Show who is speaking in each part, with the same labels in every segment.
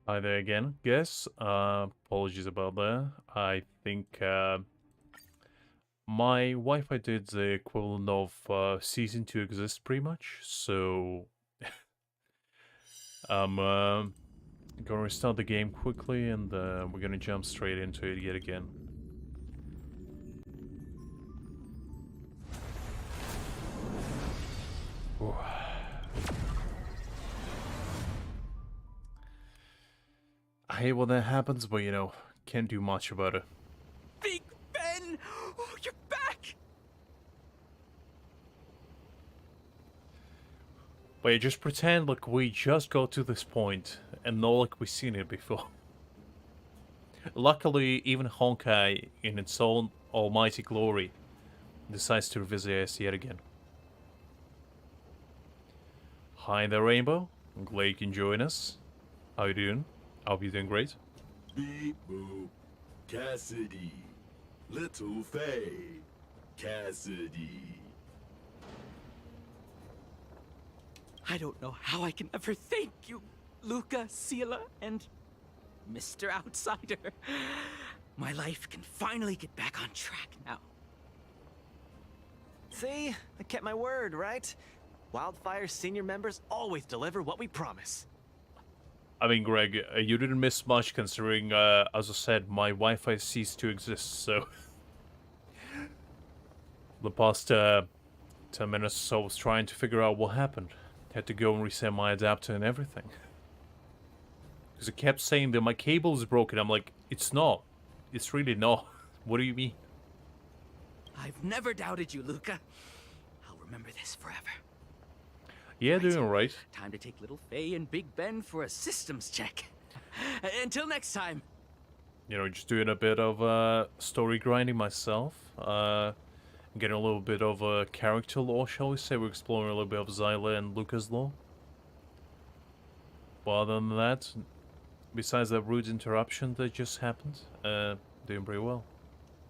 Speaker 1: Hi there again, guys. Apologies about that. I think my Wi-Fi did the equivalent of ceasing to exist, pretty much. So I'm gonna restart the game quickly, and we're gonna jump straight into it yet again. Whew. I hate when that happens, but can't do much about it.
Speaker 2: Big Ben! Oh, you're back!
Speaker 1: But yeah, just pretend like we just got to this point and not like we've seen it before. Luckily, even Honkai, in its own almighty glory, decides to revisit us yet again. Hi there, Rainbow. I'm glad you can join us. How you doing? I hope you're doing great.
Speaker 3: Beep boop. Cassidy. Little Faye. Cassidy.
Speaker 2: I don't know how I can ever thank you, Luka, Seele, and Mr. Outsider. My life can finally get back on track now.
Speaker 4: See? I kept my word, right? Wildfire's senior members always deliver what we promise.
Speaker 1: I mean, Greg, you didn't miss much considering, as I said, my Wi-Fi ceased to exist, so... the past 10 minutes or so I was trying to figure out what happened. Had to go and reset my adapter and everything. Because it kept saying that my cable is broken. I'm like, it's not. It's really not. What do you mean?
Speaker 2: I've never doubted you, Luka. I'll remember this forever.
Speaker 1: Yeah,
Speaker 2: Right.
Speaker 1: doing right.
Speaker 2: Time to take little Faye and Big Ben for a systems check. Until next time.
Speaker 1: Just doing a bit of story grinding myself. Getting a little bit of character lore, shall we say. We're exploring a little bit of Seele and Luka's lore. But other than that, besides that rude interruption that just happened, doing pretty well.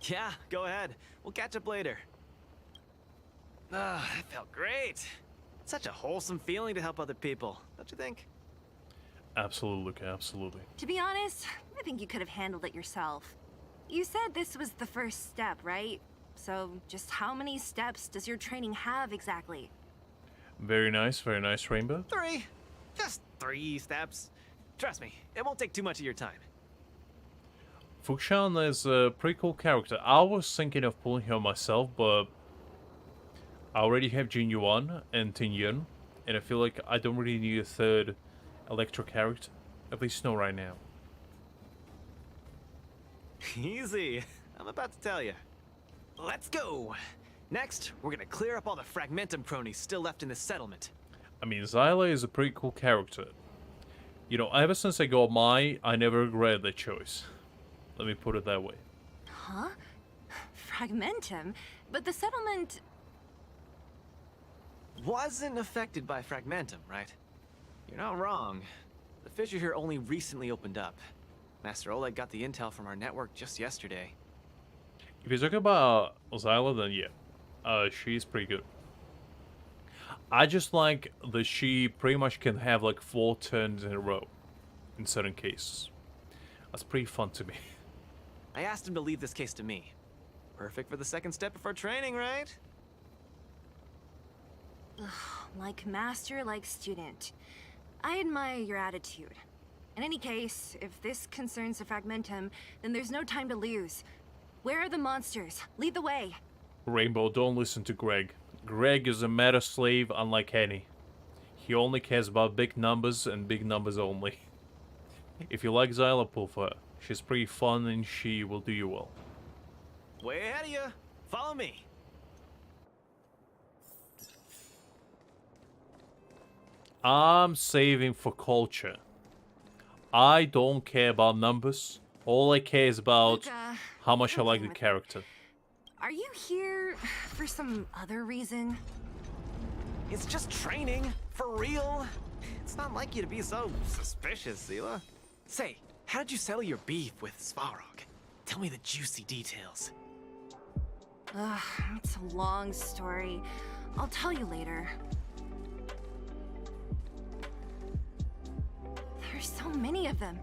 Speaker 4: Yeah, go ahead. We'll catch up later. Ah, that felt great. Such a wholesome feeling to help other people, don't you think?
Speaker 1: Absolutely, Luka, absolutely.
Speaker 5: To be honest, I think you could have handled it yourself. You said this was the first step, right? So, just how many steps does your training have exactly?
Speaker 1: Very nice, Rainbow.
Speaker 4: 3. Just 3 steps. Trust me, it won't take too much of your time.
Speaker 1: Fukshan is a pretty cool character. I was thinking of pulling her myself, but I already have Jin Yuan and Tin Yun, and I feel like I don't really need a third Electro character. At least not right now.
Speaker 4: Easy. I'm about to tell you. Let's go. Next, we're gonna clear up all the Fragmentum cronies still left in this settlement.
Speaker 1: I mean, Seele is a pretty cool character. Ever since I got Mai, I never regretted that choice. Let me put it that way.
Speaker 5: Huh? Fragmentum? But the settlement...
Speaker 4: Wasn't affected by Fragmentum, right? You're not wrong. The fissure here only recently opened up. Master Oleg got the intel from our network just yesterday.
Speaker 1: If you're talking about Seele, then yeah. She's pretty good. I just like that she pretty much can have like 4 turns in a row. In certain cases. That's pretty fun to me.
Speaker 4: I asked him to leave this case to me. Perfect for the second step of our training, right?
Speaker 5: like master, like student. I admire your attitude. In any case, if this concerns the Fragmentum, then there's no time to lose. Where are the monsters? Lead the way.
Speaker 1: Rainbow, don't listen to Greg. Greg is a meta slave unlike any. He only cares about big numbers and big numbers only. If you like Seele, pull for her. She's pretty fun and she will do you well.
Speaker 4: Way ahead of you. Follow me.
Speaker 1: I'm saving for culture. I don't care about numbers. All I care is about
Speaker 5: Luka,
Speaker 1: how much I
Speaker 5: I'm
Speaker 1: like
Speaker 5: fine
Speaker 1: the
Speaker 5: with it.
Speaker 1: character.
Speaker 5: Are you here for some other reason?
Speaker 4: It's just training. For real. It's not like you to be so suspicious, Seele. Say, how did you settle your beef with Svarog? Tell me the juicy details.
Speaker 5: Ugh, it's a long story. I'll tell you later. are so many of them.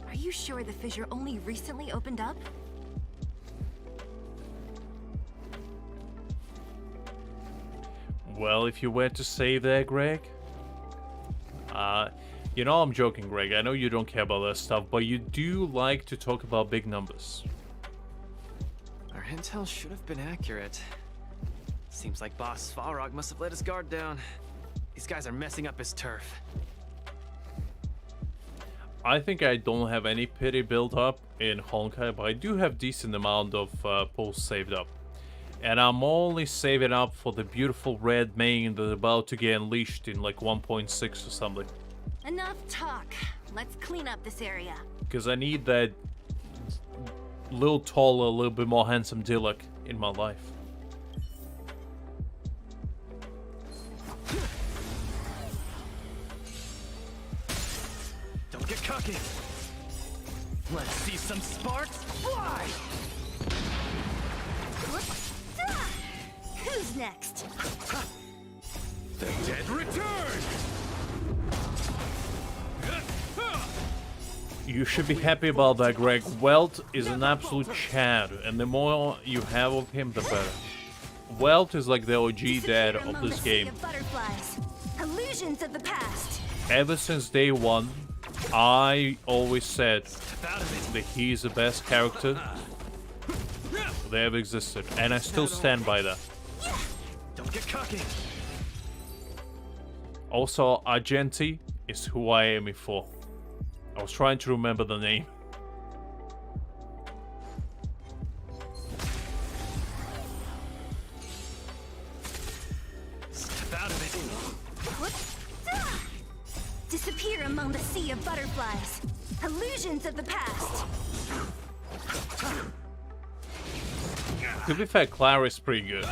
Speaker 5: Are you sure the fissure only recently opened up?
Speaker 1: Well, if you were to say that, Greg. You know I'm joking, Greg. I know you don't care about that stuff, but you do like to talk about big numbers.
Speaker 4: Our intel should have been accurate. Seems like Boss Svarog must have let his guard down. These guys are messing up his turf.
Speaker 1: I think I don't have any pity built up in Honkai, but I do have decent amount of pulls saved up. And I'm only saving up for the beautiful red mane that's about to get unleashed in like 1.6 or something.
Speaker 5: Enough talk. Let's clean up this area.
Speaker 1: Because I need that little taller, a little bit more handsome Dilek in my life.
Speaker 4: Don't get cocky. Let's see some sparks fly!
Speaker 5: Who's next?
Speaker 4: The dead return!
Speaker 1: You should be happy about that, Greg. Welt is an absolute Chad, and the more you have of him, the better. Welt is like the OG dad of this game.
Speaker 5: Illusions of the past.
Speaker 1: Ever since day one, I always said that he's the best character that ever existed, and I still stand by that.
Speaker 4: Don't get cocky.
Speaker 1: Also, Argenti is who I am for. I was trying to remember the name.
Speaker 4: Step out of it.
Speaker 5: Disappear among the sea of butterflies. Illusions of the past.
Speaker 1: To be fair, Clara is pretty good.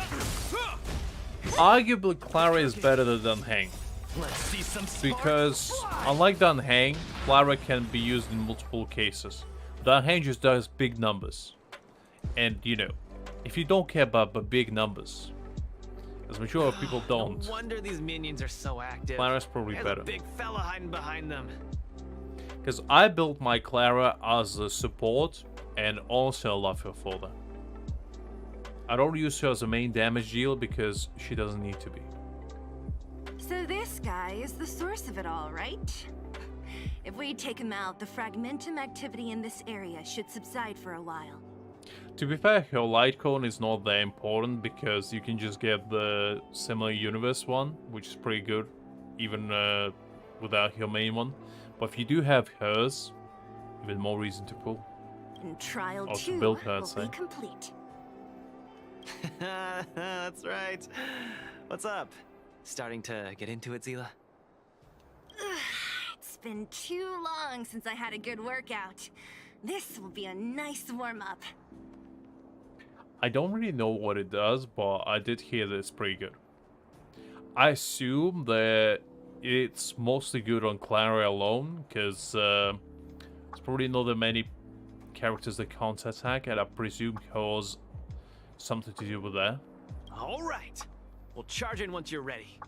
Speaker 1: Arguably, Clara is better than Hang.
Speaker 4: Let's see some sparks
Speaker 1: Because,
Speaker 4: fly!
Speaker 1: unlike Dan Hang, Clara can be used in multiple cases. Dan Hang just does big numbers. And, you know, if you don't care about the big numbers, as I'm sure people don't,
Speaker 4: No wonder these minions are so active.
Speaker 1: Clara's probably
Speaker 4: There's
Speaker 1: better.
Speaker 4: a big fella hiding behind them.
Speaker 1: Because I built my Clara as a support, and also I love her for that. I don't use her as a main damage deal because she doesn't need to be.
Speaker 5: So this guy is the source of it all, right? If we take him out, the fragmentum activity in this area should subside for a while.
Speaker 1: To be fair, her light cone is not that important because you can just get the similar universe one, which is pretty good, even without her main one. But if you do have hers, even more reason to pull.
Speaker 5: And trial
Speaker 1: Also
Speaker 5: 2
Speaker 1: build her, I'd
Speaker 5: will
Speaker 1: say.
Speaker 5: be complete.
Speaker 4: That's right. What's up? Starting to get into it, Seele?
Speaker 5: It's been too long since I had a good workout. This will be a nice warm-up.
Speaker 1: I don't really know what it does, but I did hear that it's pretty good. I assume that it's mostly good on Clara alone, because there's probably not that many characters that can't attack, and I presume has something to do with that.
Speaker 4: All right. We'll charge in once you're ready.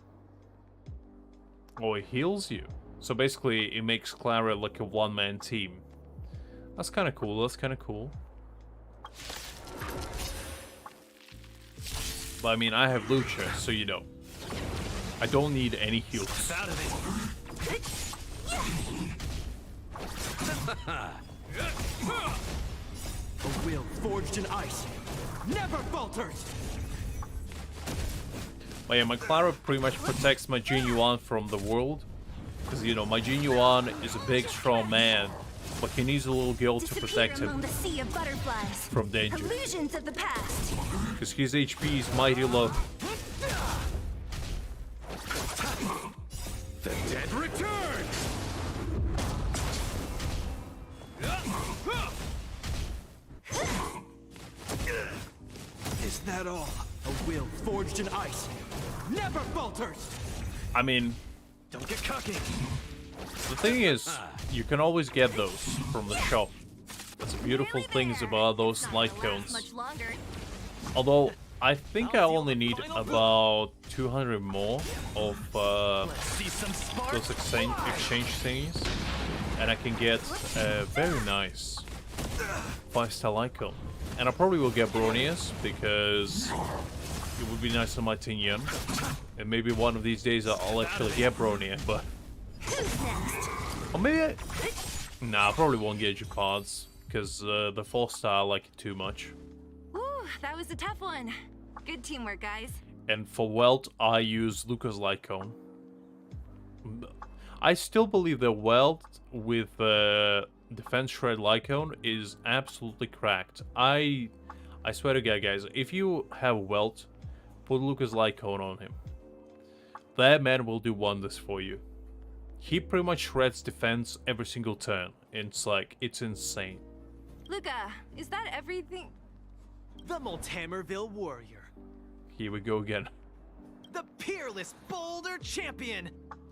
Speaker 1: Oh, it heals you. So basically, it makes Clara like a one-man team. That's kind of cool, that's kind of cool. But I mean, I have Lucha, so you know. I don't need any heals.
Speaker 4: Step out of it.
Speaker 2: A will forged in ice never falters.
Speaker 1: But yeah, my Clara pretty much protects my Jinyuan from the world. Because, you know, my Jinyuan is a big, strong man. But he needs a little girl to protect him
Speaker 5: the sea of butterflies.
Speaker 1: from danger.
Speaker 5: Illusions of the past.
Speaker 1: Because his HP is mighty low.
Speaker 4: The dead return!
Speaker 2: Is that all? A will forged in ice never falters.
Speaker 1: I mean,
Speaker 4: Don't get cocky.
Speaker 1: the thing is, you can always get those from the shop. That's the beautiful things about those light cones.
Speaker 5: Much longer.
Speaker 1: Although, I think I only need about 200 more of
Speaker 4: Let's see some sparks
Speaker 1: those exchange thingies. and I can get a very nice 5-star icon. And I probably will get Bronius because it would be nice on my Tinyan. And maybe one of these days I'll actually get Bronia, but... Or maybe Nah, I probably won't get your cards, because the 4-star I like it too much.
Speaker 5: Ooh, that was a tough one. Good teamwork, guys.
Speaker 1: And for Welt, I use Luka's Light Cone. I still believe that Welt with Defense Shred Light Cone is absolutely cracked. I swear to God, guys, if you have Welt, put Luka's Light Cone on him. That man will do wonders for you. He pretty much shreds defense every single turn. It's insane.
Speaker 5: Luka, is that everything?
Speaker 4: The Multamerville Warrior.
Speaker 1: Here we go again.
Speaker 4: The peerless Boulder Champion.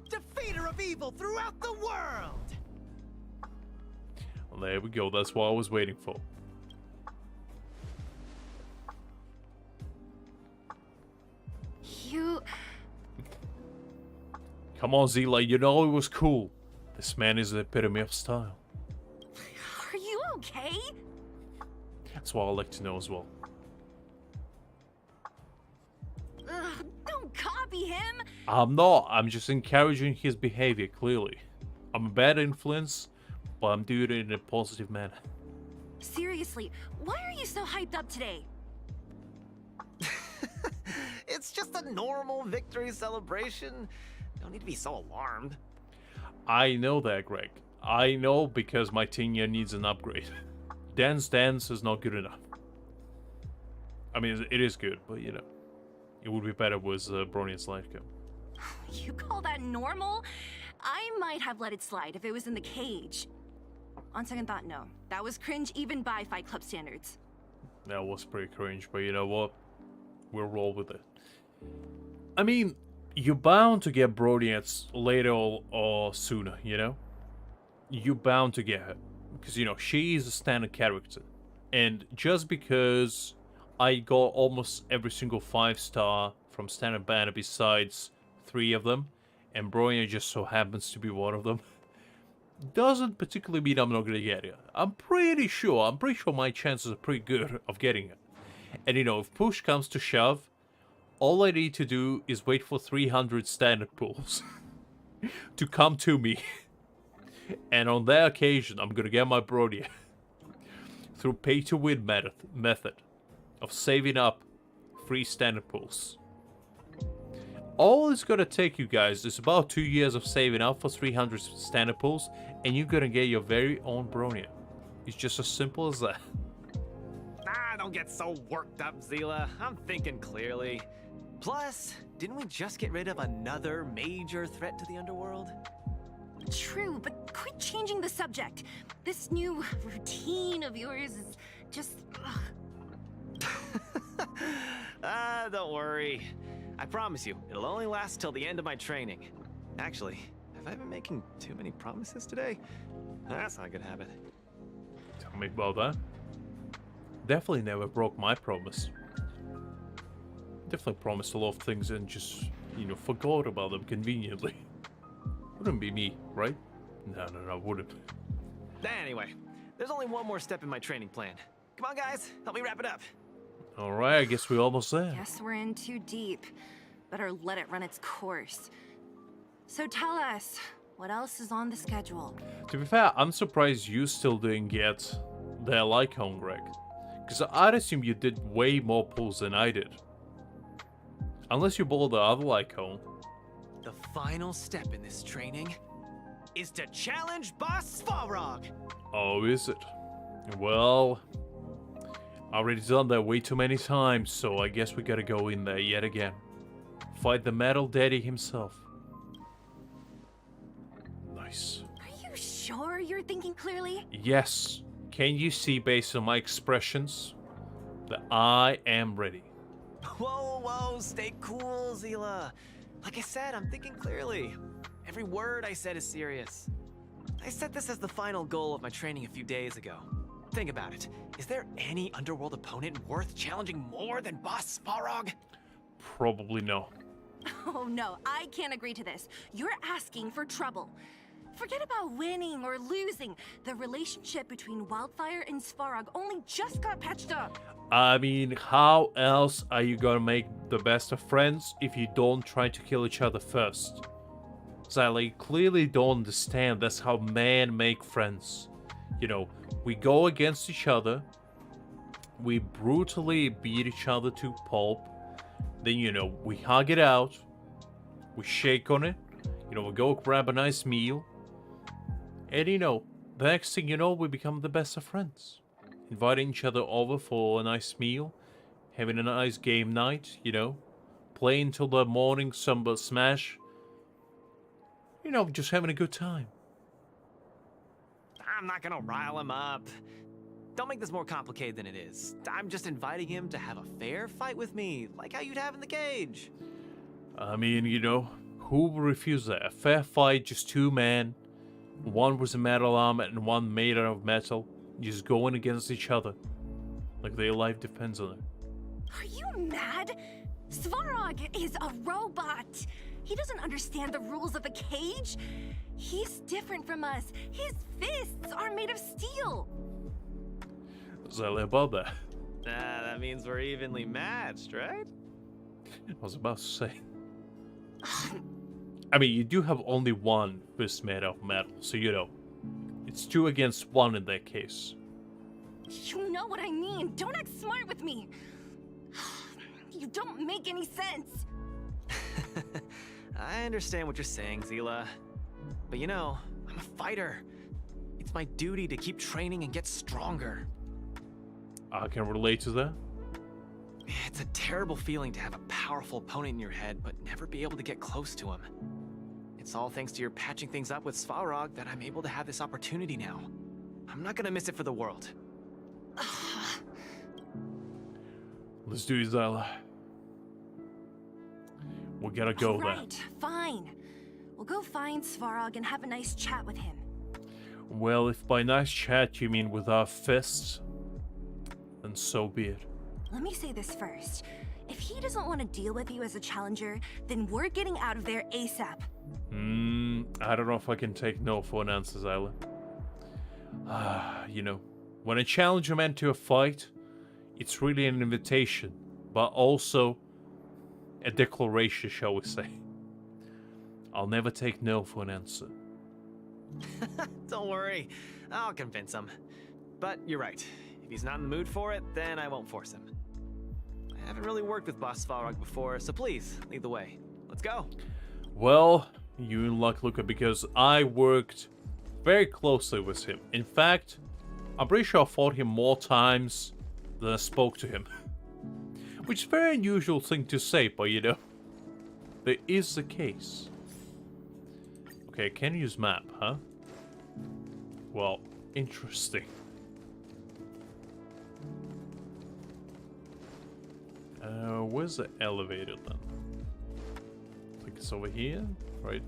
Speaker 4: Defeater of evil throughout the world.
Speaker 1: There we go, that's what I was waiting for.
Speaker 5: You...
Speaker 1: Come on, Seele, you know it was cool. This man is the epitome of style.
Speaker 5: Are you okay?
Speaker 1: That's what I like to know as well.
Speaker 5: Ugh, don't copy him!
Speaker 1: I'm not. I'm just encouraging his behavior, clearly. I'm a bad influence, but I'm doing it in a positive manner.
Speaker 5: Seriously, why are you so hyped up today?
Speaker 4: It's just a normal victory celebration. Don't need to be so alarmed.
Speaker 1: I know that, Greg. I know because my Tinya needs an upgrade. Dance is not good enough. I mean, it is good, but you know. It would be better with Bronian's Light Cone.
Speaker 5: You call that normal? I might have let it slide if it was in the cage. On second thought, no. That was cringe even by Fight Club standards.
Speaker 1: That was pretty cringe, but you know what? We'll roll with it. I mean, you're bound to get Bronians later or sooner, you know? You're bound to get her. Because, you know, she is a standard character. And just because I got almost every single 5-star from standard banner besides 3 of them, and Bronia just so happens to be one of them, doesn't particularly mean I'm not going to get it. I'm pretty sure my chances are pretty good of getting it. And you know, if push comes to shove, all I need to do is wait for 300 standard pulls to come to me. And on that occasion, I'm going to get my Bronia through pay-to-win method of saving up free standard pulls. All it's going to take you guys is about 2 years of saving up for 300 standard pulls, and you're going to get your very own Bronia. It's just as simple as that.
Speaker 4: Ah, don't get so worked up, Seele. I'm thinking clearly. Plus, didn't we just get rid of another major threat to the underworld?
Speaker 5: True, but quit changing the subject. This new routine of yours is just...
Speaker 4: Don't worry. I promise you, it'll only last till the end of my training. Actually, have I been making too many promises today? That's not a good habit.
Speaker 1: Tell me about that. Definitely never broke my promise. Definitely promised a lot of things and just, you know, forgot about them conveniently. Wouldn't be me, right? No, wouldn't.
Speaker 4: Anyway, there's only one more step in my training plan. Come on, guys, help me wrap it up.
Speaker 1: Alright, I guess we're almost there.
Speaker 5: Guess we're in too deep. Better let it run its course. So tell us, what else is on the schedule?
Speaker 1: To be fair, I'm surprised you still didn't get the Lycon, Greg. Because I'd assume you did way more pulls than I did. Unless you bought the other Lycon.
Speaker 4: The final step in this training is to challenge Boss Svarog.
Speaker 1: Oh, is it? Well, I already done that way too many times, so I guess we gotta go in there yet again. Fight the Metal Daddy himself. Nice.
Speaker 5: Are you sure you're thinking clearly?
Speaker 1: Yes. Can you see, based on my expressions, that I am ready?
Speaker 4: Whoa, stay cool, Seele. Like I said, I'm thinking clearly. Every word I said is serious. I set this as the final goal of my training a few days ago. Think about it. Is there any underworld opponent worth challenging more than Boss Svarog?
Speaker 1: Probably no.
Speaker 5: Oh no, I can't agree to this. You're asking for trouble. Forget about winning or losing. The relationship between Wildfire and Svarog only just got patched up.
Speaker 1: I mean, how else are you gonna make the best of friends if you don't try to kill each other first? Seele, you clearly don't understand that's how men make friends. You know, we go against each other, we brutally beat each other to pulp, then, you know, we hug it out, we shake on it, you know, we go grab a nice meal, and, you know, the next thing you know, we become the best of friends. Inviting each other over for a nice meal, having a nice game night, you know, playing till the morning, some Smash, you know, just having a good time.
Speaker 4: I'm not gonna rile him up. Don't make this more complicated than it is. I'm just inviting him to have a fair fight with me, like how you'd have in the cage.
Speaker 1: I mean, you know, who would refuse that? A fair fight, just two men, one with a metal arm and one made out of metal, just going against each other, like their life depends on it.
Speaker 5: Are you mad? Svarog is a robot. He doesn't understand the rules of the cage. He's different from us. His fists are made of steel.
Speaker 1: Seele, about that.
Speaker 4: That means we're evenly matched, right?
Speaker 1: I was about to say. I mean, you do have only one fist made of metal, so you know, it's 2 against 1 in that case.
Speaker 5: You know what I mean. Don't act smart with me. You don't make any sense.
Speaker 4: I understand what you're saying, Seele. But you know, I'm a fighter. It's my duty to keep training and get stronger.
Speaker 1: I can relate to that.
Speaker 4: It's a terrible feeling to have a powerful opponent in your head, but never be able to get close to him. It's all thanks to your patching things up with Svarog that I'm able to have this opportunity now. I'm not gonna miss it for the world.
Speaker 1: Let's do it, Seele. We gotta go there.
Speaker 5: Right, fine. We'll go find Svarog and have a nice chat with him.
Speaker 1: Well, if by nice chat you mean with our fists, then so be it.
Speaker 5: Let me say this first. If he doesn't want to deal with you as a challenger, then we're getting out of there ASAP.
Speaker 1: I don't know if I can take no for an answer, Seele. You know, when I challenge a man to a fight, it's really an invitation, but also a declaration, shall we say. I'll never take no for an answer.
Speaker 4: Don't worry, I'll convince him. But you're right. If he's not in the mood for it, then I won't force him. I haven't really worked with Boss Svarog before, so please, lead the way. Let's go.
Speaker 1: Well, you in luck, Luka, because I worked very closely with him. In fact, I'm pretty sure I fought him more times than I spoke to him. Which is a very unusual thing to say, but you know, that is the case. Okay, I can use map, huh? Well, interesting. Where's the elevator then? I think it's over here, right?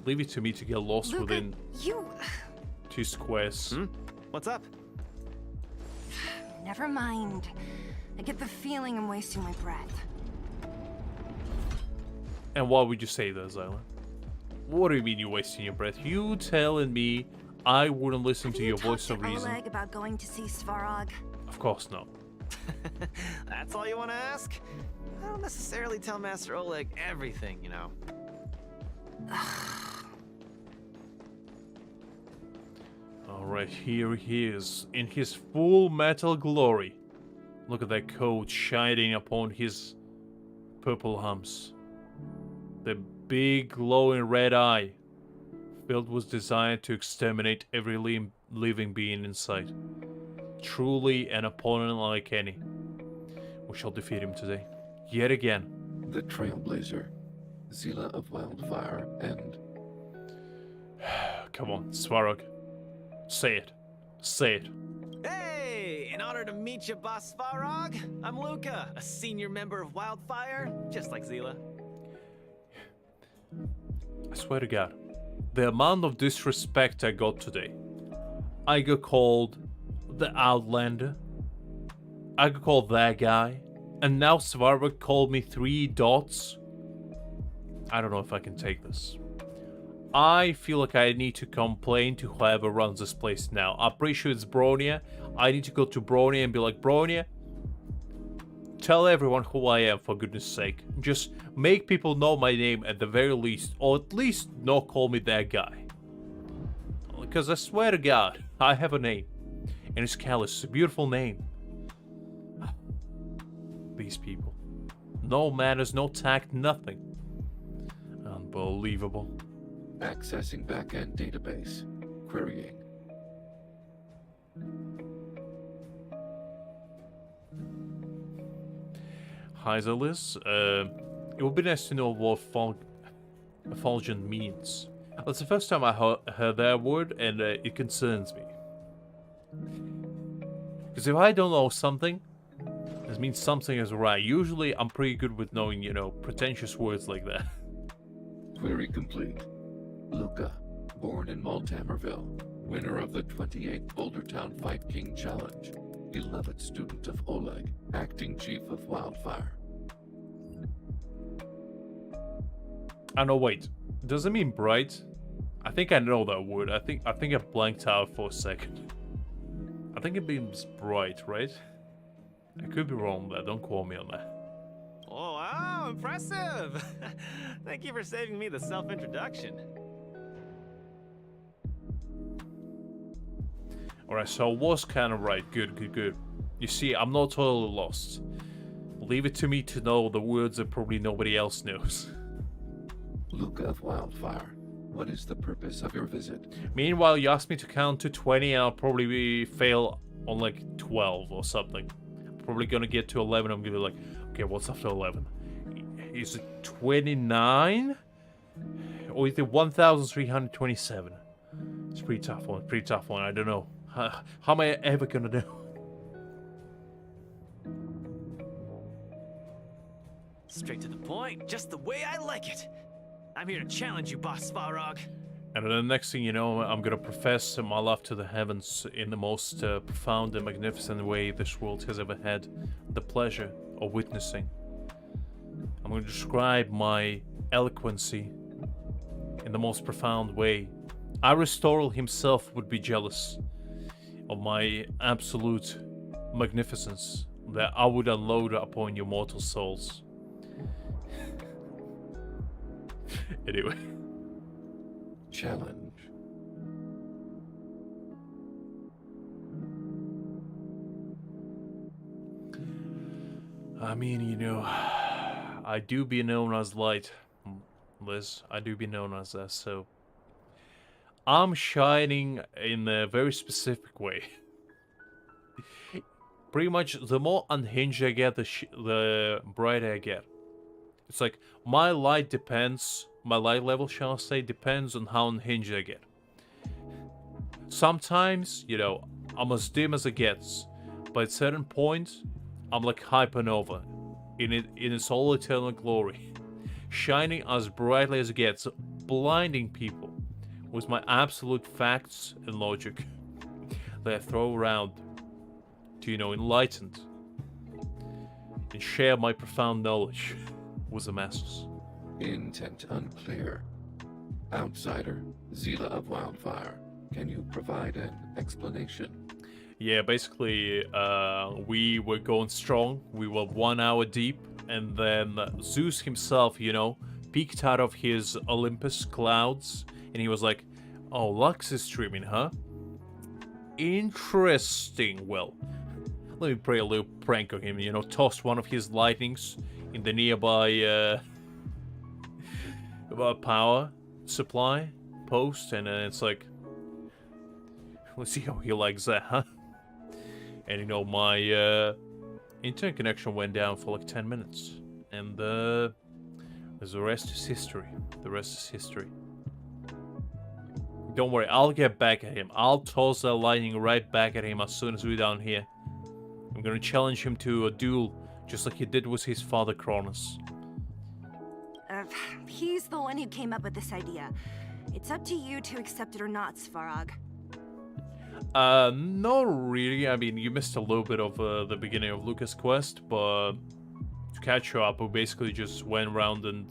Speaker 1: Leave it to me to get lost
Speaker 5: Luka,
Speaker 1: within
Speaker 5: you...
Speaker 1: 2 squares.
Speaker 4: What's up?
Speaker 5: Never mind. I get the feeling I'm wasting my breath.
Speaker 1: And why would you say that, Seele? What do you mean you're wasting your breath? You telling me I wouldn't listen to your voice of reason?
Speaker 5: Oleg about going to see Svarog?
Speaker 1: Of course not.
Speaker 4: That's all you want to ask? I don't necessarily tell Master Oleg everything, you know.
Speaker 1: Alright, here he is, in his full metal glory. Look at that coat shining upon his purple humps. The big glowing red eye, filled with desire to exterminate every living being in sight. Truly an opponent like any. We shall defeat him today. Yet again.
Speaker 6: The Trailblazer, Seele of Wildfire, and...
Speaker 1: Come on, Svarog. Say it. Say it.
Speaker 4: Hey! In honor to meet you, Boss Svarog, I'm Luka, a senior member of Wildfire, just like Seele.
Speaker 1: I swear to God, the amount of disrespect I got today. I got called the Outlander. I got called that guy. And now Svarog called me 3 dots. I don't know if I can take this. I feel like I need to complain to whoever runs this place now. I'm pretty sure it's Bronia. I need to go to Bronia and be like, Bronia, tell everyone who I am, for goodness sake. Just make people know my name at the very least, or at least not call me that guy. Because I swear to God, I have a name. And it's Callus, a beautiful name. These people. No manners, no tact, nothing. Unbelievable.
Speaker 6: Accessing backend database. Querying.
Speaker 1: Hi, Zelis. It would be nice to know what effulgent means. That's the first time I heard that word, and it concerns me. Because if I don't know something, this means something is right. Usually, I'm pretty good with knowing, you know, pretentious words like that.
Speaker 6: Query complete. Luka, born in Maltamerville, winner of the 28th Bouldertown Fight King Challenge, 11th student of Oleg, acting chief of Wildfire.
Speaker 1: I know, wait. Does it mean bright? I think I know that word. I think I blanked out for a second. I think it means bright, right? I could be wrong there. Don't quote me on that.
Speaker 4: Oh, wow, impressive! Thank you for saving me the self-introduction.
Speaker 1: Alright, so I was kind of right. Good, good, good. You see, I'm not totally lost. Leave it to me to know the words that probably nobody else knows.
Speaker 6: Luka of Wildfire, what is the purpose of your visit?
Speaker 1: Meanwhile, you asked me to count to 20 and I'll probably fail on like 12 or something. Probably gonna get to 11. I'm gonna be like, okay, what's after 11? Is it 29? Or is it 1,327? It's a pretty tough one. Pretty tough one. I don't know. How am I ever gonna do?
Speaker 4: Straight to the point, just the way I like it. I'm here to challenge you, Boss Svarog.
Speaker 1: And then the next thing you know, I'm gonna profess my love to the heavens in the most profound and magnificent way this world has ever had the pleasure of witnessing. I'm gonna describe my eloquency in the most profound way. Aristotle himself would be jealous of my absolute magnificence that I would unload upon your mortal souls. Anyway.
Speaker 6: Challenge.
Speaker 1: I mean, you know, I do be known as light, Liz. I do be known as that, so I'm shining in a very specific way. Pretty much, the more unhinged I get, the brighter I get. It's like, my light level, shall I say, depends on how unhinged I get. Sometimes, you know, I'm as dim as it gets, but at certain points, I'm like hypernova, in its all eternal glory, shining as brightly as it gets, blinding people with my absolute facts and logic that I throw around to, you know, enlighten and share my profound knowledge with the masses.
Speaker 6: Intent unclear. Outsider, Seele of Wildfire, can you provide an explanation?
Speaker 1: Yeah, basically, we were going strong. We were 1 hour deep, and then Zeus himself, you know, peeked out of his Olympus clouds, and he was like, "Oh, Lux is streaming, huh? Interesting. Well, let me play a little prank on him. You know, tossed one of his lightnings in the nearby power supply post, and it's like, let's see how he likes that, huh?" And you know, my internet connection went down for like 10 minutes, and the rest is history. The rest is history. Don't worry, I'll get back at him. I'll toss that lightning right back at him as soon as we're down here. I'm gonna challenge him to a duel, just like he did with his father Cronus.
Speaker 5: He's the one who came up with this idea. It's up to you to accept it or not, Svarog.
Speaker 1: Not really. I mean, you missed a little bit of the beginning of Luka's quest, but to catch you up, we basically just went around and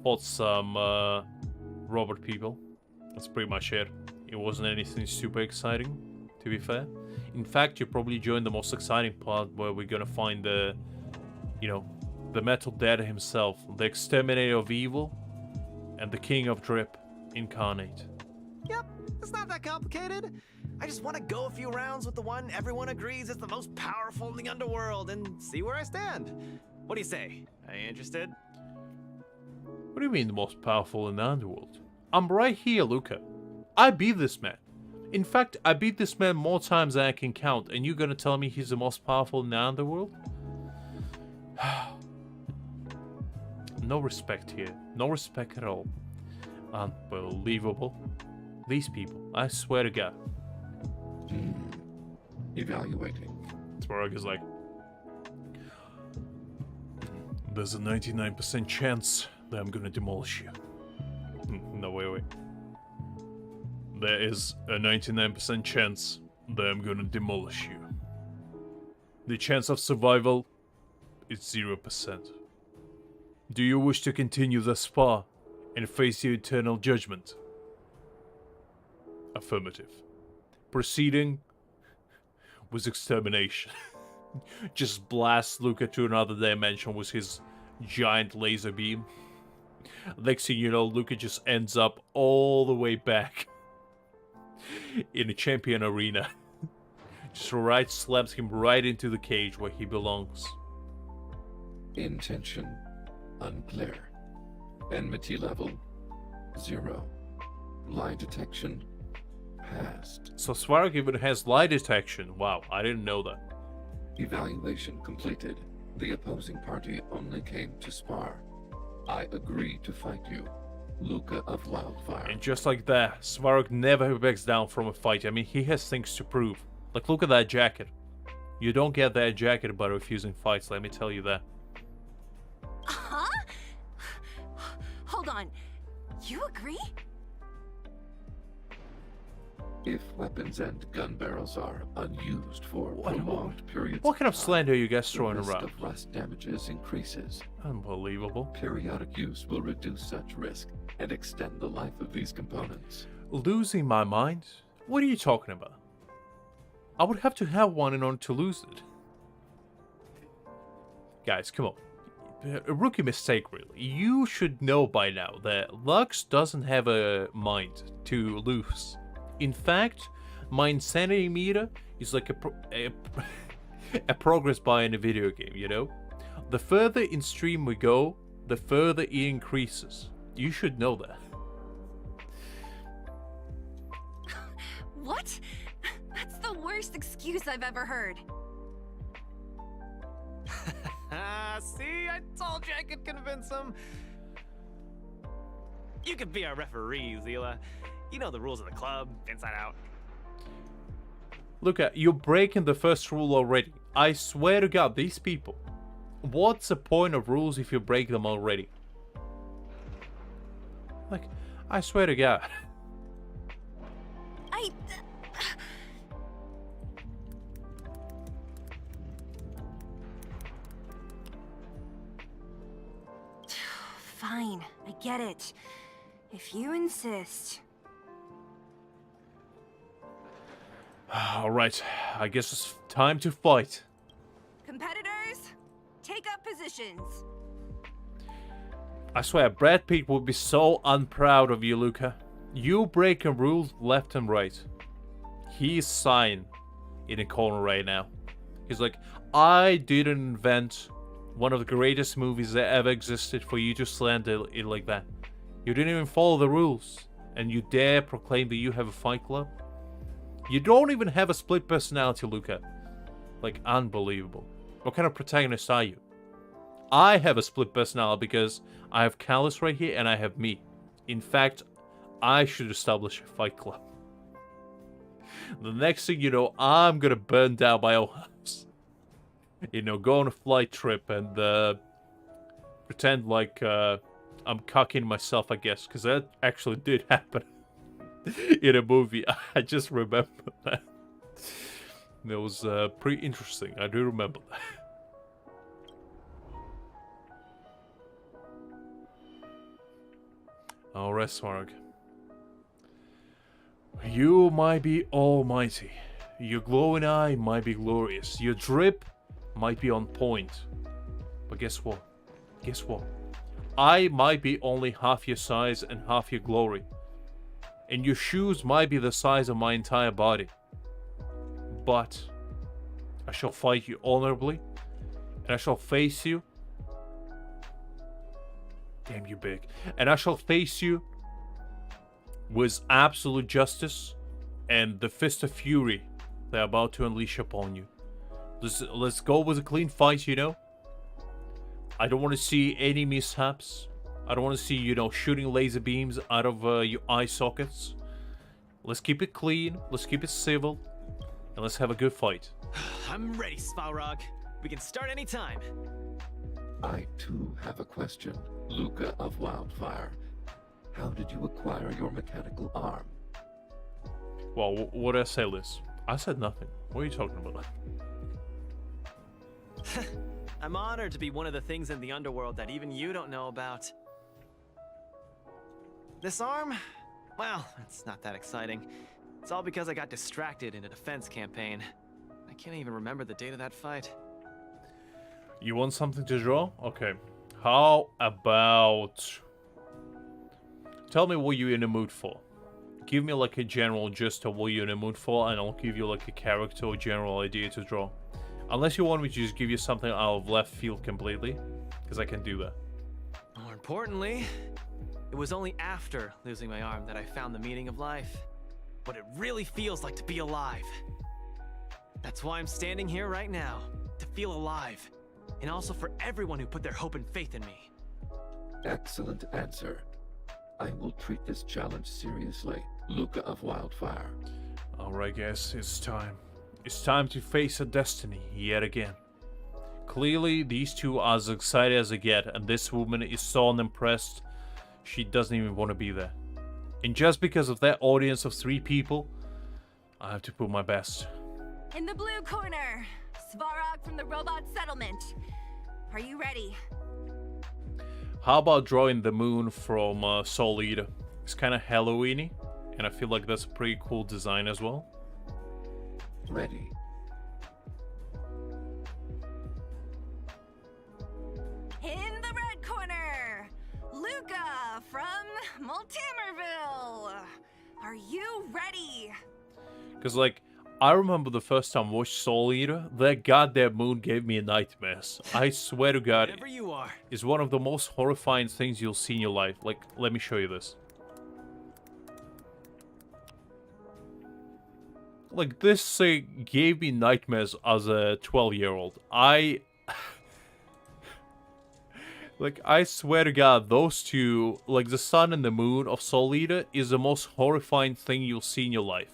Speaker 1: fought some robot people. That's pretty much it. It wasn't anything super exciting, to be fair. In fact, you probably joined the most exciting part where we're gonna find the, you know, the Metal Dad himself, the exterminator of evil, and the king of drip incarnate.
Speaker 4: Yep, it's not that complicated. I just want to go a few rounds with the one everyone agrees is the most powerful in the underworld and see where I stand. What do you say? Are you interested?
Speaker 1: What do you mean the most powerful in the underworld? I'm right here, Luka. I beat this man. In fact, I beat this man more times than I can count, and you're gonna tell me he's the most powerful in the underworld? No respect here. No respect at all. Unbelievable. These people, I swear to God.
Speaker 6: Evaluating.
Speaker 1: Svarog is like, there's a 99% chance that I'm gonna demolish you. No, wait. There is a 99% chance that I'm gonna demolish you. The chance of survival is 0%. Do you wish to continue thus far and face your eternal judgment? Affirmative. Proceeding was extermination. Just blast Luka to another dimension with his giant laser beam. Next thing you know, Luka just ends up all the way back in a champion arena. Just right slams him right into the cage where he belongs.
Speaker 6: Intention unclear. Enmity level 0. Lie detection passed.
Speaker 1: So Svarog even has lie detection. Wow, I didn't know that.
Speaker 6: Evaluation completed. The opposing party only came to spar. I agree to fight you. Luka of Wildfire.
Speaker 1: And just like that, Svarog never backs down from a fight. I mean, he has things to prove. Like, look at that jacket. You don't get that jacket by refusing fights, let me tell you that.
Speaker 5: Huh? Hold on. You agree?
Speaker 6: If weapons and gun barrels are unused for prolonged periods
Speaker 1: What kind of
Speaker 6: time,
Speaker 1: slander are you guys
Speaker 6: the
Speaker 1: throwing
Speaker 6: risk
Speaker 1: around?
Speaker 6: of rust damages increases.
Speaker 1: Unbelievable.
Speaker 6: Periodic use will reduce such risk and extend the life of these components.
Speaker 1: Losing my mind? What are you talking about? I would have to have one in order to lose it. Guys, come on. A rookie mistake, really. You should know by now that Lux doesn't have a mind to lose. In fact, my insanity meter is like a progress bar in a video game, you know? The further in stream we go, the further it increases. You should know that.
Speaker 5: What? That's the worst excuse I've ever heard.
Speaker 4: See, I told you I could convince him. You could be our referee, Seele. You know the rules of the club, inside out.
Speaker 1: Look, you're breaking the first rule already. I swear to God, these people. What's the point of rules if you break them already? Like, I swear to God.
Speaker 5: Fine, I get it. If you insist.
Speaker 1: Alright, I guess it's time to fight.
Speaker 5: Competitors, take up positions.
Speaker 1: I swear, Brad Pitt would be so unproud of you, Luka. You breaking rules left and right. He's sighing in a corner right now. He's like, I didn't invent one of the greatest movies that ever existed for you to slander it like that. You didn't even follow the rules, and you dare proclaim that you have a fight club? You don't even have a split personality, Luka. Like, unbelievable. What kind of protagonist are you? I have a split personality because I have Callus right here and I have me. In fact, I should establish a fight club. The next thing you know, I'm gonna burn down my own house. You know, go on a flight trip and pretend like I'm cocking myself, I guess, because that actually did happen in a movie. I just remember that. It was pretty interesting. I do remember that. Alright, Svarog. You might be almighty. Your glowing eye might be glorious. Your drip might be on point. But guess what? Guess what? I might be only half your size and half your glory. And your shoes might be the size of my entire body. But I shall fight you honorably. And I shall face you. Damn you big. And I shall face you with absolute justice and the fist of fury they're about to unleash upon you. Let's go with a clean fight, you know? I don't want to see any mishaps. I don't want to see, you know, shooting laser beams out of your eye sockets. Let's keep it clean, let's keep it civil, and let's have a good fight.
Speaker 4: I'm ready, Svarog. We can start anytime.
Speaker 6: I too have a question. Luka of Wildfire. How did you acquire your mechanical arm?
Speaker 1: Well, what did I say, Liz? I said nothing. What are you talking about?
Speaker 4: I'm honored to be one of the things in the underworld that even you don't know about. This arm? Well, it's not that exciting. It's all because I got distracted in a defense campaign. I can't even remember the date of that fight.
Speaker 1: You want something to draw? Okay. How about... Tell me what you're in the mood for. Give me like a general gist of what you're in the mood for, and I'll give you like a character or general idea to draw. Unless you want me to just give you something out of left field completely, because I can do that.
Speaker 4: More importantly, it was only after losing my arm that I found the meaning of life. What it really feels like to be alive. That's why I'm standing here right now, to feel alive. And also for everyone who put their hope and faith in me.
Speaker 6: Excellent answer. I will treat this challenge seriously. Luka of Wildfire.
Speaker 1: Alright guys, it's time. It's time to face a destiny yet again. Clearly, these two are as excited as they get, and this woman is so unimpressed, she doesn't even want to be there. And just because of that audience of 3 people, I have to put my best.
Speaker 5: In the blue corner, Svarog from the robot settlement. Are you ready?
Speaker 1: How about drawing the moon from Soul Eater? It's kind of Halloween-y, and I feel like that's a pretty cool design as well.
Speaker 6: Ready.
Speaker 5: In the red corner, Luka from Multimerville. Are you ready?
Speaker 1: Because, like, I remember the first time I watched Soul Eater, that goddamn moon gave me nightmares. I swear to God,
Speaker 4: Wherever you are.
Speaker 1: it's one of the most horrifying things you'll see in your life. Like, let me show you this. Like, this thing gave me nightmares as a 12-year-old. Like, I swear to God, those two, like the sun and the moon of Soul Eater, is the most horrifying thing you'll see in your life.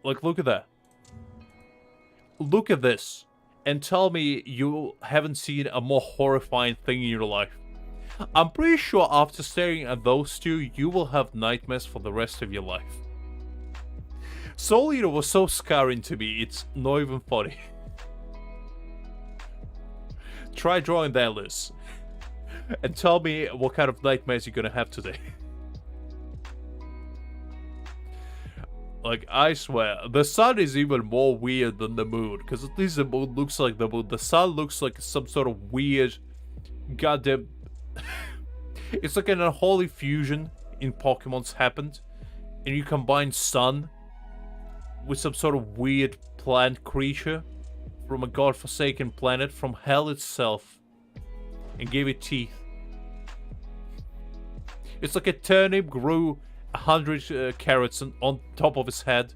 Speaker 1: Like, look at that. Look at this. And tell me you haven't seen a more horrifying thing in your life. I'm pretty sure after staring at those two, you will have nightmares for the rest of your life. Soul Eater was so scarring to me, it's not even funny. Try drawing that, Liz. And tell me what kind of nightmares you're gonna have today. Like, I swear, the sun is even more weird than the moon, because at least the moon looks like the moon. The sun looks like some sort of weird, goddamn... It's like an unholy fusion in Pokemon's happened, and you combine sun with some sort of weird plant creature from a godforsaken planet from hell itself, and gave it teeth. It's like a turnip grew 100 carrots on top of his head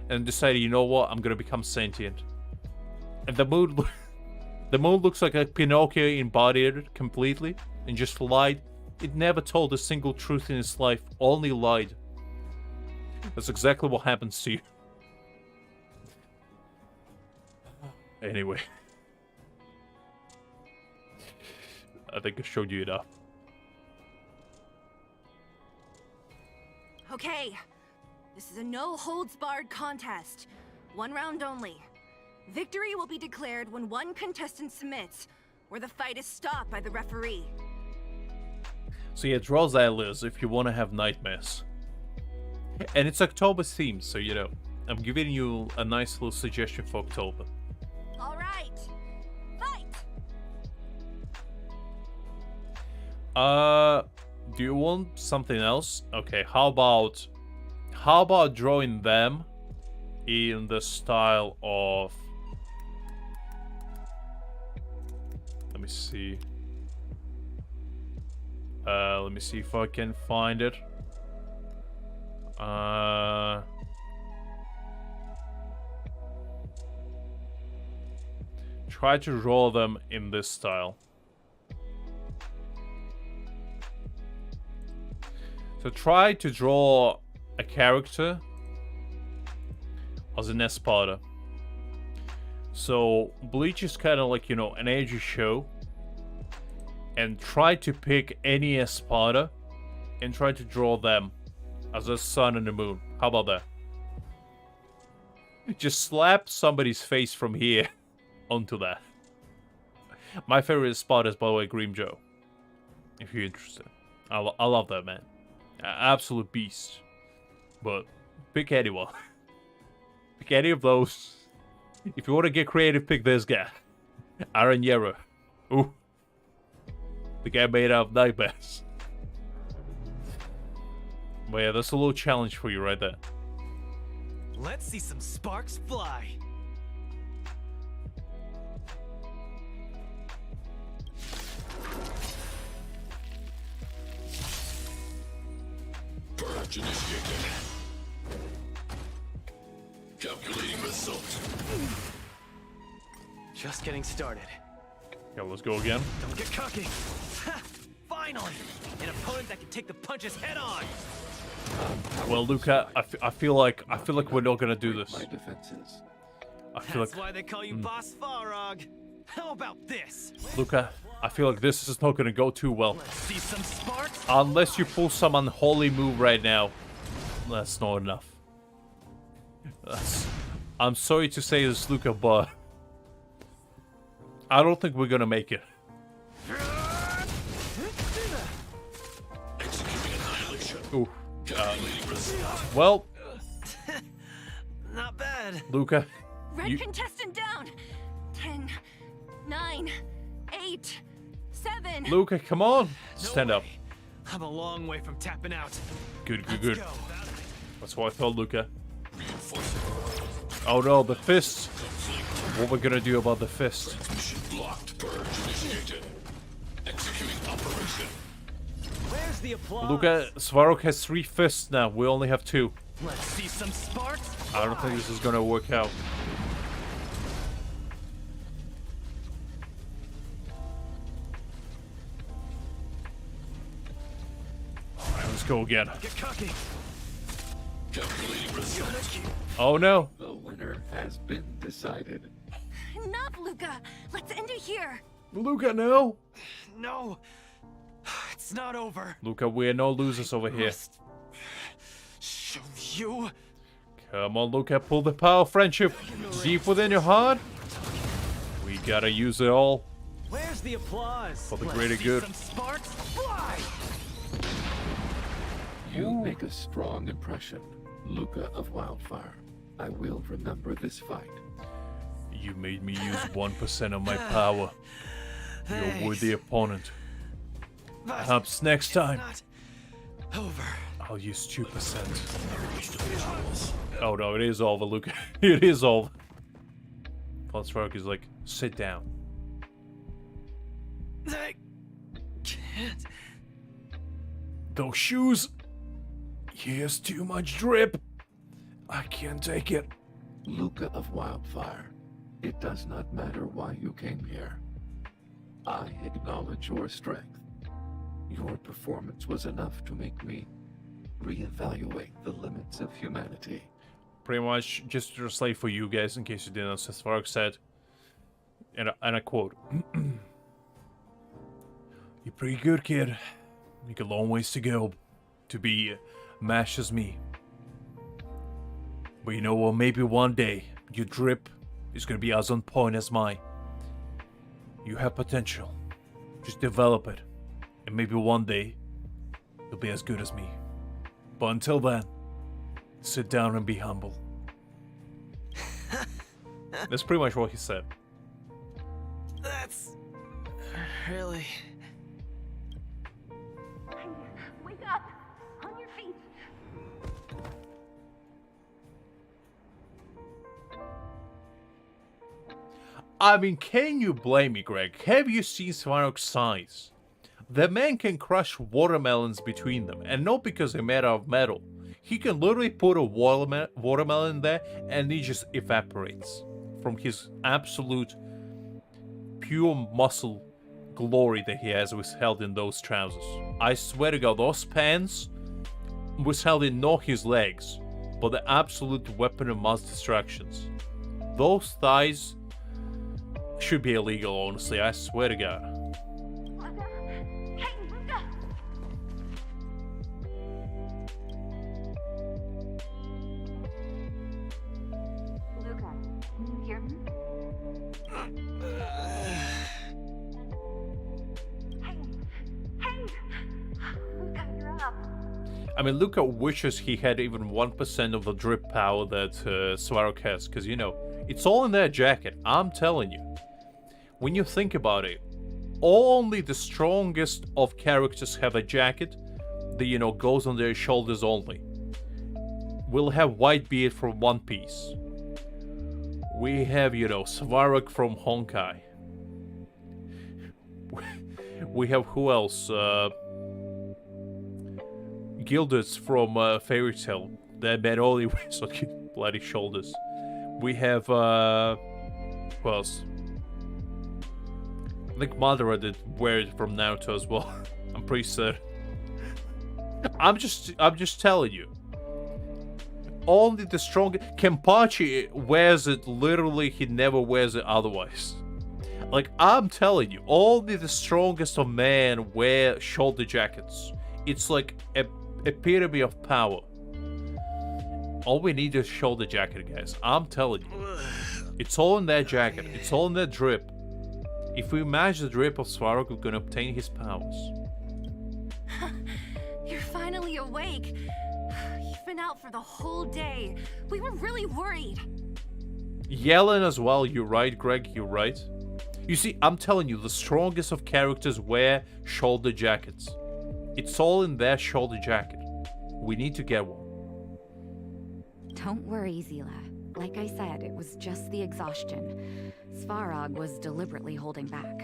Speaker 1: and decided, you know what, I'm gonna become sentient. And the moon looks like a Pinocchio embodied it completely and just lied. It never told a single truth in its life, only lied. That's exactly what happens to you. Anyway. I think I showed you enough.
Speaker 5: Okay, this is a no-holds-barred contest. 1 round only. Victory will be declared when 1 contestant submits where the fight is stopped by the referee.
Speaker 1: So yeah, draw Xylias if you want to have nightmares. And it's October themed, so you know, I'm giving you a nice little suggestion for October.
Speaker 5: All right, fight!
Speaker 1: Do you want something else? Okay, how about drawing them in the style of, let me see. Let me see if I can find it. Try to draw them in this style. So try to draw a character as an Espada. So Bleach is kind of like, you know, an edgy show. And try to pick any Espada and try to draw them as a sun and the moon. How about that? Just slap somebody's face from here onto that. My favorite Espada is, by the way, Grim Joe. If you're interested. I love that man. Absolute beast. But pick anyone. Pick any of those. If you want to get creative, pick this guy. Aranyera. Ooh. The guy made out of nightmares. But yeah, that's a little challenge for you right there.
Speaker 4: Let's see some sparks fly.
Speaker 6: Purge initiated. Calculating result.
Speaker 4: Just getting started.
Speaker 1: Yeah, let's go again.
Speaker 4: Don't get cocky. Ha! Finally! An opponent that can take the punches head on!
Speaker 1: Well, Luka, I feel like we're not gonna do this.
Speaker 6: My defenses.
Speaker 1: I feel
Speaker 4: That's
Speaker 1: like
Speaker 4: why they call you Boss Farog. How about this?
Speaker 1: Luka, I feel like this is not gonna go too well.
Speaker 4: Let's see some sparks.
Speaker 1: Unless you pull some unholy move right now. That's not enough. I'm sorry to say this, Luka, but I don't think we're gonna make it.
Speaker 6: Executing annihilation.
Speaker 1: Ooh.
Speaker 6: Calculating result.
Speaker 1: Well,
Speaker 4: Not bad.
Speaker 1: Luka,
Speaker 5: Red
Speaker 1: you,
Speaker 5: contestant down. 10, 9, 8, 7.
Speaker 1: Luka, come on,
Speaker 4: No
Speaker 1: stand up.
Speaker 4: way. I'm a long way from tapping out.
Speaker 1: Good, good,
Speaker 4: Let's
Speaker 1: good.
Speaker 4: go.
Speaker 1: That's what I thought, Luka.
Speaker 6: Reinforcing.
Speaker 1: Oh no, the fist. What we're gonna do about the fist?
Speaker 6: Transmission blocked. Purge initiated. Executing operation.
Speaker 4: Where's the applause?
Speaker 1: Luka, Svarog has 3 fists now. We only have 2.
Speaker 4: Let's see some sparks.
Speaker 1: I don't think this is gonna work out. Alright, let's go again.
Speaker 4: Get cocky.
Speaker 6: Calculating result.
Speaker 1: Oh no.
Speaker 6: The winner has been decided.
Speaker 5: Enough, Luka. Let's end it here.
Speaker 1: Luka, no.
Speaker 4: No. It's not over.
Speaker 1: Luka, we're no losers over here.
Speaker 4: Must show you.
Speaker 1: Come on, Luka, pull the power of friendship deep within your heart. We gotta use it all.
Speaker 4: Where's the applause?
Speaker 1: For the
Speaker 4: Let's
Speaker 1: greater
Speaker 4: see
Speaker 1: good.
Speaker 4: Some sparks fly.
Speaker 6: You make a strong impression, Luka of Wildfire. I will remember this fight.
Speaker 1: You made me use 1% of my power. You're a worthy opponent.
Speaker 4: But
Speaker 1: Perhaps next time,
Speaker 4: not over.
Speaker 1: I'll use 2%. Oh no, it is over, Luka. It is over. Svarog is like, sit down.
Speaker 4: I can't.
Speaker 1: Those shoes. Here's too much drip. I can't take it.
Speaker 6: Luka of Wildfire, it does not matter why you came here. I acknowledge your strength. Your performance was enough to make me reevaluate the limits of humanity.
Speaker 1: Pretty much, just to translate for you guys, in case you didn't know, Svarog said, and I quote, "You're pretty good, kid. You got a long ways to go to be mash as me. But you know what? Maybe one day your drip is gonna be as on point as mine. You have potential. Just develop it. And maybe one day, you'll be as good as me. But until then, sit down and be humble. That's pretty much what he said.
Speaker 4: That's really...
Speaker 5: Wake up! On your feet!
Speaker 1: I mean, can you blame me, Greg? Have you seen Svarog's size? The man can crush watermelons between them, and not because they're made out of metal. He can literally put a watermelon there, and he just evaporates from his absolute pure muscle glory that he has withheld in those trousers. I swear to God, those pants withheld in not his legs, but the absolute weapon of mass destructions. Those thighs should be illegal, honestly, I swear to God.
Speaker 5: Luka! Hey, Luka! Luka, can you hear me? Hey! Luka, you're up.
Speaker 1: I mean, Luka wishes he had even 1% of the drip power that Svarog has, because, you know, it's all in their jacket, I'm telling you. When you think about it, only the strongest of characters have a jacket that, you know, goes on their shoulders only. We'll have Whitebeard from One Piece. We have, you know, Svarog from Honkai. We have who else? Gilders from Fairy Tail. That man only wears on his bloody shoulders. We have, who else? I think Madara did wear it from Naruto as well. I'm pretty certain. I'm just telling you. Only the strongest... Kenpachi wears it literally, he never wears it otherwise. Like, I'm telling you, only the strongest of men wear shoulder jackets. It's like a epitome of power. All we need is shoulder jacket, guys. I'm telling you. It's all in their jacket. It's all in their drip. If we match the drip of Svarog, we're gonna obtain his powers.
Speaker 5: You're finally awake. You've been out for the whole day. We were really worried.
Speaker 1: Yellen as well, you're right, Greg, you're right. You see, I'm telling you, the strongest of characters wear shoulder jackets. It's all in their shoulder jacket. We need to get one.
Speaker 7: Don't worry, Seele. Like I said, it was just the exhaustion. Svarog was deliberately holding back.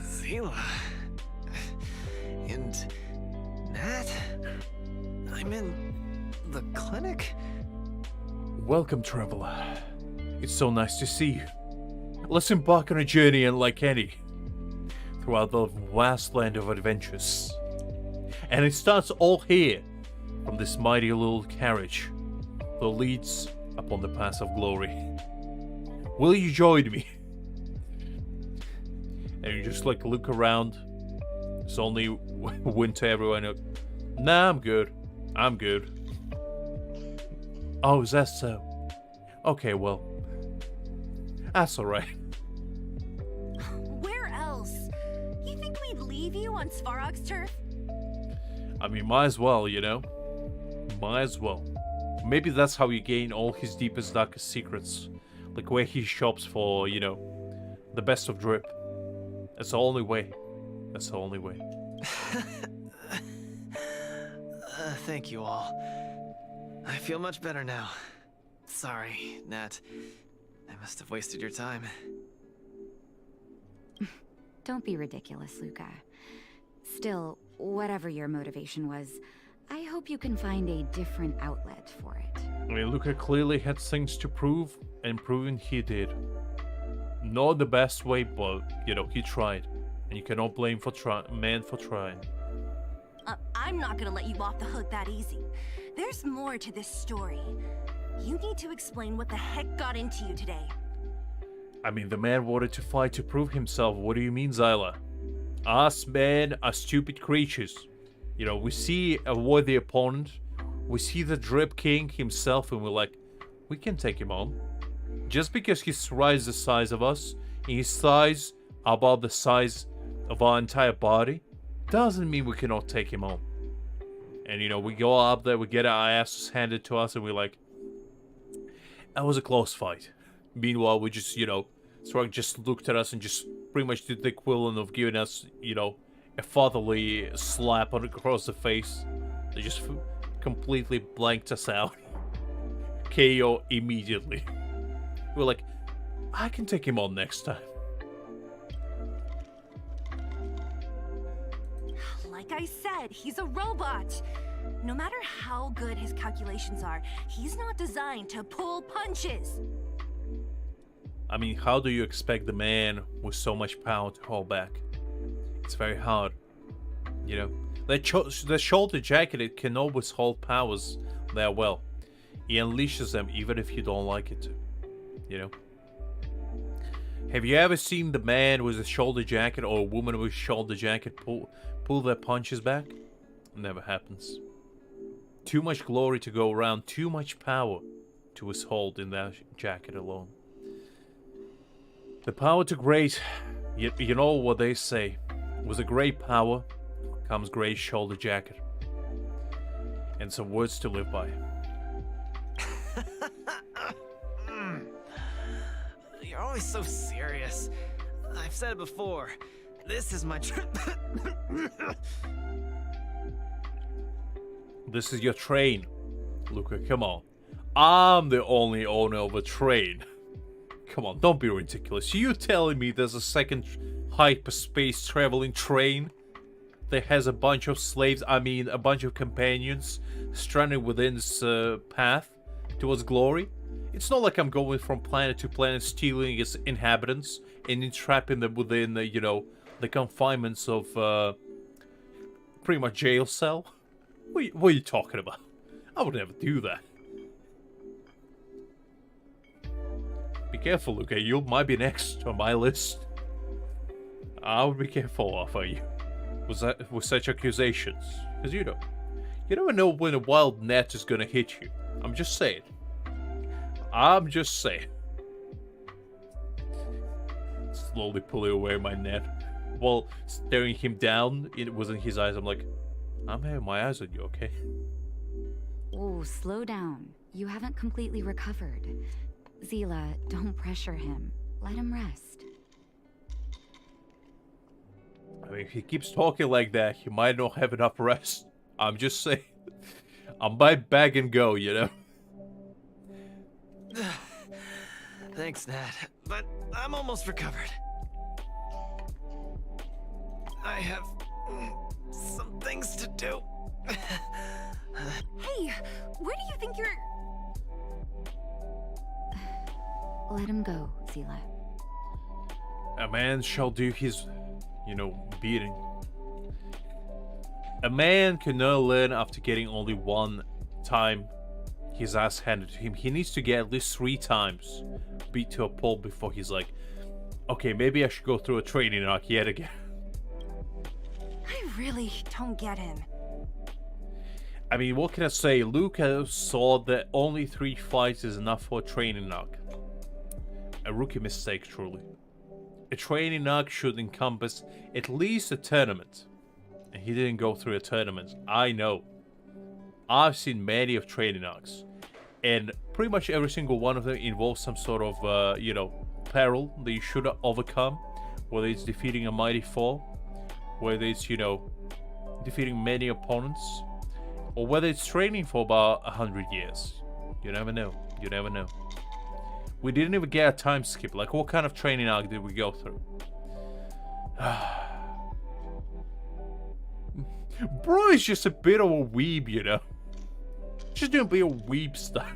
Speaker 4: Seele... And... Nat? I'm in... the clinic?
Speaker 1: Welcome, traveler. It's so nice to see you. Let's embark on a journey unlike any, throughout the vast land of adventures. And it starts all here, from this mighty little carriage that leads upon the path of glory. Will you join me? And you just like look around. It's only winter everywhere. Nah, I'm good. I'm good. Oh, is that so? Okay, well, that's alright.
Speaker 5: Where else? You think we'd leave you on Svarog's turf?
Speaker 1: I mean, might as well, you know? Might as well. Maybe that's how you gain all his deepest, darkest secrets. Like where he shops for, you know, the best of drip. That's the only way. That's the only way.
Speaker 4: Thank you all. I feel much better now. Sorry, Nat. I must have wasted your time.
Speaker 7: Don't be ridiculous, Luka. Still, whatever your motivation was, I hope you can find a different outlet for it.
Speaker 1: I mean, Luka clearly had things to prove, and proving he did. Not the best way, but, you know, he tried. And you cannot blame man for trying.
Speaker 5: I'm not gonna let you off the hook that easy. There's more to this story. You need to explain what the heck got into you today.
Speaker 1: I mean, the man wanted to fight to prove himself. What do you mean, Seele? Us men are stupid creatures. You know, we see a worthy opponent, We see the Drip King himself and we're like, we can take him on. Just because his thigh is the size of us, and his thighs are about the size of our entire body, doesn't mean we cannot take him on. And you know, we go up there, we get our asses handed to us, and we're like, that was a close fight. Meanwhile, we just, you know, Strug just looked at us and just pretty much did the equivalent of giving us, you know, a fatherly slap across the face. They just completely blanked us out. KO immediately. We're like, I can take him on next time.
Speaker 5: Like I said, he's a robot. No matter how good his calculations are, he's not designed to pull punches.
Speaker 1: I mean, how do you expect the man with so much power to hold back? It's very hard. You know, the shoulder jacket, it can always hold powers there well. He unleashes them even if you don't like it to. You know? Have you ever seen the man with a shoulder jacket or a woman with a shoulder jacket pull their punches back? Never happens. Too much glory to go around, too much power to withhold in that jacket alone. The power to great, you know what they say. With a great power comes great shoulder jacket. And some words to live by.
Speaker 4: You're always so serious. I've said it before. This is my trip.
Speaker 1: This is your train. Luka, come on. I'm the only owner of a train. Come on, don't be ridiculous. You telling me there's a second hyperspace traveling train that has a bunch of slaves, I mean a bunch of companions stranded within its path towards glory? It's not like I'm going from planet to planet stealing its inhabitants and entrapping them within, you know, the confinements of pretty much jail cell. What are you talking about? I would never do that. Be careful, Luka. You might be next on my list. I would be careful of you with such accusations, because you never know when a wild net is gonna hit you. I'm just saying. Slowly pulling away my net, while staring him down. It was in his eyes. I'm like, I'm having my eyes on you, okay?
Speaker 7: Oh, slow down. You haven't completely recovered. Seele, don't pressure him. Let him rest.
Speaker 1: I mean, if he keeps talking like that, he might not have enough rest. I'm just saying. I might bag and go, you know?
Speaker 4: Thanks, Nat. But I'm almost recovered. I have some things to do.
Speaker 5: Hey, where do you think you're...
Speaker 7: Let him go, Seele.
Speaker 1: A man shall do his, beating. A man can never learn after getting only one time his ass handed to him. He needs to get at least 3 times beat to a pulp before he's like, okay, maybe I should go through a training arc yet again.
Speaker 5: I really don't get him.
Speaker 1: I mean, what can I say? Luka saw that only 3 fights is enough for a training arc. A rookie mistake, truly. A training arc should encompass at least a tournament. And he didn't go through a tournament. I know. I've seen many of training arcs. And pretty much every single one of them involves some sort of, peril that you should overcome. Whether it's defeating a mighty foe. Whether it's, defeating many opponents. Or whether it's training for about 100 years. You never know. You never know. We didn't even get a time skip. Like, what kind of training arc did we go through? Bro is just a bit of a weeb, Just doing a bit of weeb stuff.